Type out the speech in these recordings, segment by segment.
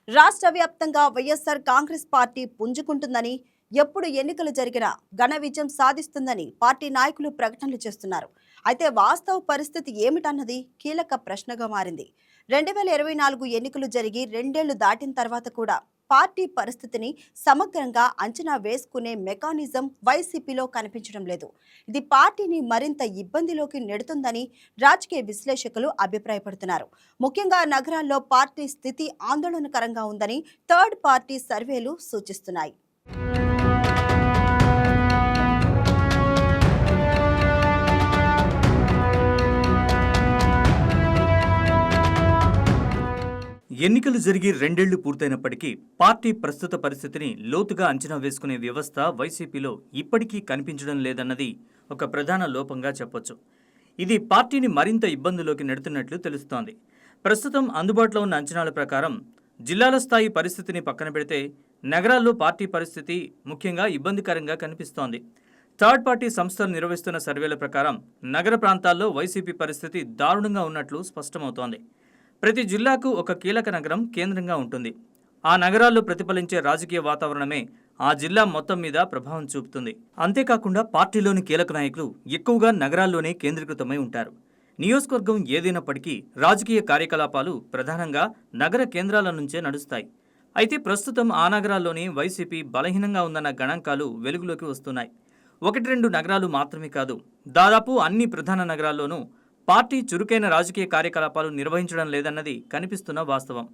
రాష్ట్ర వ్యాప్తంగా వైఎస్ఆర్ కాంగ్రెస్ పార్టీ పుంజుకుంటుందని, ఎప్పుడు ఎన్నికలు జరిగినా ఘన విజయం సాధిస్తుందని పార్టీ నాయకులు ప్రకటనలు చేస్తున్నారు. అయితే వాస్తవ పరిస్థితి ఏమిటన్నది కీలక ప్రశ్నగా మారింది. 2024 ఎన్నికలు జరిగి రెండేళ్లు దాటిన తర్వాత కూడా పార్టీ పరిస్థితిని సమగ్రంగా అంచనా వేసుకునే మెకానిజం వైసీపీలో కనిపించడం లేదు. ఇది పార్టీని మరింత ఇబ్బందిలోకి నెడుతుందని రాజకీయ విశ్లేషకులు అభిప్రాయపడుతున్నారు. ముఖ్యంగా నగరాల్లో పార్టీ స్థితి ఆందోళనకరంగా ఉందని థర్డ్ పార్టీ సర్వేలు సూచిస్తున్నాయి. ఎన్నికలు జరిగి రెండేళ్లు పూర్తయినప్పటికీ పార్టీ ప్రస్తుత పరిస్థితిని లోతుగా అంచనా వేసుకునే వ్యవస్థ వైసీపీలో ఇప్పటికీ కనిపించడం లేదన్నది ఒక ప్రధాన లోపంగా చెప్పొచ్చు. ఇది పార్టీని మరింత ఇబ్బందులోకి నెడుతున్నట్లు తెలుస్తోంది. ప్రస్తుతం అందుబాటులో ఉన్న అంచనాల ప్రకారం జిల్లాల స్థాయి పరిస్థితిని పక్కన పెడితే నగరాల్లో పార్టీ పరిస్థితి ముఖ్యంగా ఇబ్బందికరంగా కనిపిస్తోంది. థర్డ్ పార్టీ సంస్థలు నిర్వహిస్తున్న సర్వేల ప్రకారం నగర ప్రాంతాల్లో వైసీపీ పరిస్థితి దారుణంగా ఉన్నట్లు స్పష్టమవుతోంది. ప్రతి జిల్లాకు ఒక కీలక నగరం కేంద్రంగా ఉంటుంది. ఆ నగరాల్లో ప్రతిఫలించే రాజకీయ వాతావరణమే ఆ జిల్లా మొత్తం మీద ప్రభావం చూపుతుంది. అంతేకాకుండా పార్టీలోని కీలక నాయకులు ఎక్కువగా నగరాల్లోనే కేంద్రీకృతమై ఉంటారు. నియోజకవర్గం ఏదైనప్పటికీ రాజకీయ కార్యకలాపాలు ప్రధానంగా నగర కేంద్రాల నుంచే నడుస్తాయి. అయితే ప్రస్తుతం ఆ నగరాల్లోనే వైసీపీ బలహీనంగా ఉందన్న గణాంకాలు వెలుగులోకి వస్తున్నాయి. 1-2 నగరాలు మాత్రమే కాదు, దాదాపు అన్ని ప్రధాన నగరాల్లోనూ పార్టీ చురుకైన రాజకీయ కార్యకలాపాలు నిర్వహించడం లేదన్నది కనిపిస్తున్న వాస్తవం.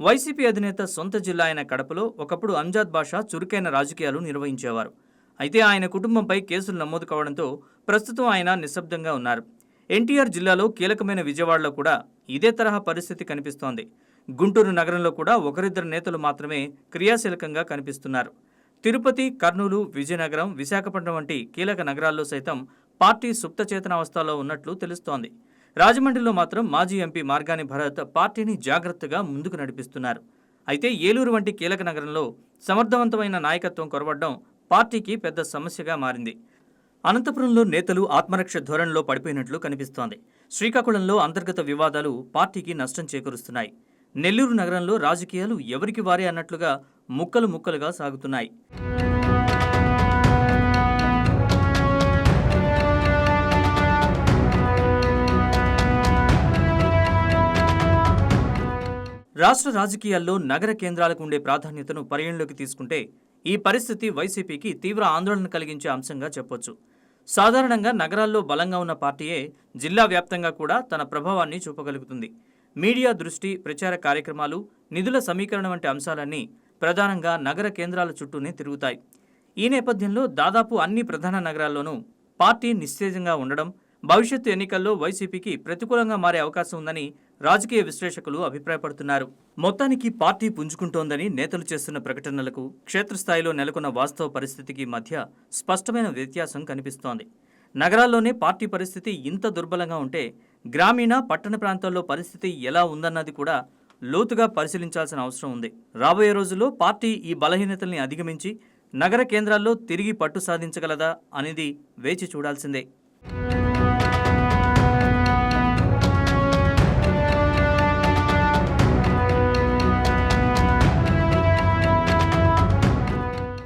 వైసీపీ అధినేత సొంత జిల్లా అయిన కడపలో ఒకప్పుడు అంజాద్ బాషా చురుకైన రాజకీయాలు నిర్వహించేవారు. అయితే ఆయన కుటుంబంపై కేసులు నమోదు కావడంతో ప్రస్తుతం ఆయన నిశ్శబ్దంగా ఉన్నారు. ఎన్టీఆర్ జిల్లాలో కీలకమైన విజయవాడలో కూడా ఇదే తరహా పరిస్థితి కనిపిస్తోంది. గుంటూరు నగరంలో కూడా ఒకరిద్దరు నేతలు మాత్రమే క్రియాశీలకంగా కనిపిస్తున్నారు. తిరుపతి, కర్నూలు, విజయనగరం, విశాఖపట్నం వంటి కీలక నగరాల్లో సైతం పార్టీ సుప్త చేతనావస్థలో ఉన్నట్లు తెలుస్తోంది. రాజమండ్రిలో మాత్రం మాజీ ఎంపీ మార్గాని భరత్ పార్టీని జాగ్రత్తగా ముందుకు నడిపిస్తున్నారు. అయితే ఏలూరు వంటి కీలక నగరంలో సమర్థవంతమైన నాయకత్వం కొరవడం పార్టీకి పెద్ద సమస్యగా మారింది. అనంతపురంలో నేతలు ఆత్మరక్ష ధోరణిలో పడిపోయినట్లు కనిపిస్తోంది. శ్రీకాకుళంలో అంతర్గత వివాదాలు పార్టీకి నష్టం చేకూరుస్తున్నాయి. నెల్లూరు నగరంలో రాజకీయాలు ఎవరికి వారే అన్నట్లుగా ముక్కలు ముక్కలుగా సాగుతున్నాయి. రాష్ట్ర రాజకీయాల్లో నగర కేంద్రాలకు ఉండే ప్రాధాన్యతను పరిగణలోకి తీసుకుంటే ఈ పరిస్థితి వైసీపీకి తీవ్ర ఆందోళన కలిగించే అంశంగా చెప్పొచ్చు. సాధారణంగా నగరాల్లో బలంగా ఉన్న పార్టీయే జిల్లా వ్యాప్తంగా కూడా తన ప్రభావాన్ని చూపగలుగుతుంది. మీడియా దృష్టి, ప్రచార కార్యక్రమాలు, నిధుల సమీకరణ వంటి అంశాలన్నీ ప్రధానంగా నగర కేంద్రాల చుట్టూనే తిరుగుతాయి. ఈ నేపథ్యంలో దాదాపు అన్ని ప్రధాన నగరాల్లోనూ పార్టీ నిస్తేజంగా ఉండడం భవిష్యత్తు ఎన్నికల్లో వైసీపీకి ప్రతికూలంగా మారే అవకాశం ఉందని రాజకీయ విశ్లేషకులు అభిప్రాయపడుతున్నారు. మొత్తానికి పార్టీ పుంజుకుంటోందని నేతలు చేస్తున్న ప్రకటనలకు క్షేత్రస్థాయిలో నెలకొన్న వాస్తవ పరిస్థితికి మధ్య స్పష్టమైన వ్యత్యాసం కనిపిస్తోంది. నగరాల్లోనే పార్టీ పరిస్థితి ఇంత దుర్బలంగా ఉంటే గ్రామీణ, పట్టణ ప్రాంతాల్లో పరిస్థితి ఎలా ఉందన్నది కూడా లోతుగా పరిశీలించాల్సిన అవసరం ఉంది. రాబోయే రోజుల్లో పార్టీ ఈ బలహీనతల్ని అధిగమించి నగర కేంద్రాల్లో తిరిగి పట్టు సాధించగలదా అనేది వేచి చూడాల్సిందే.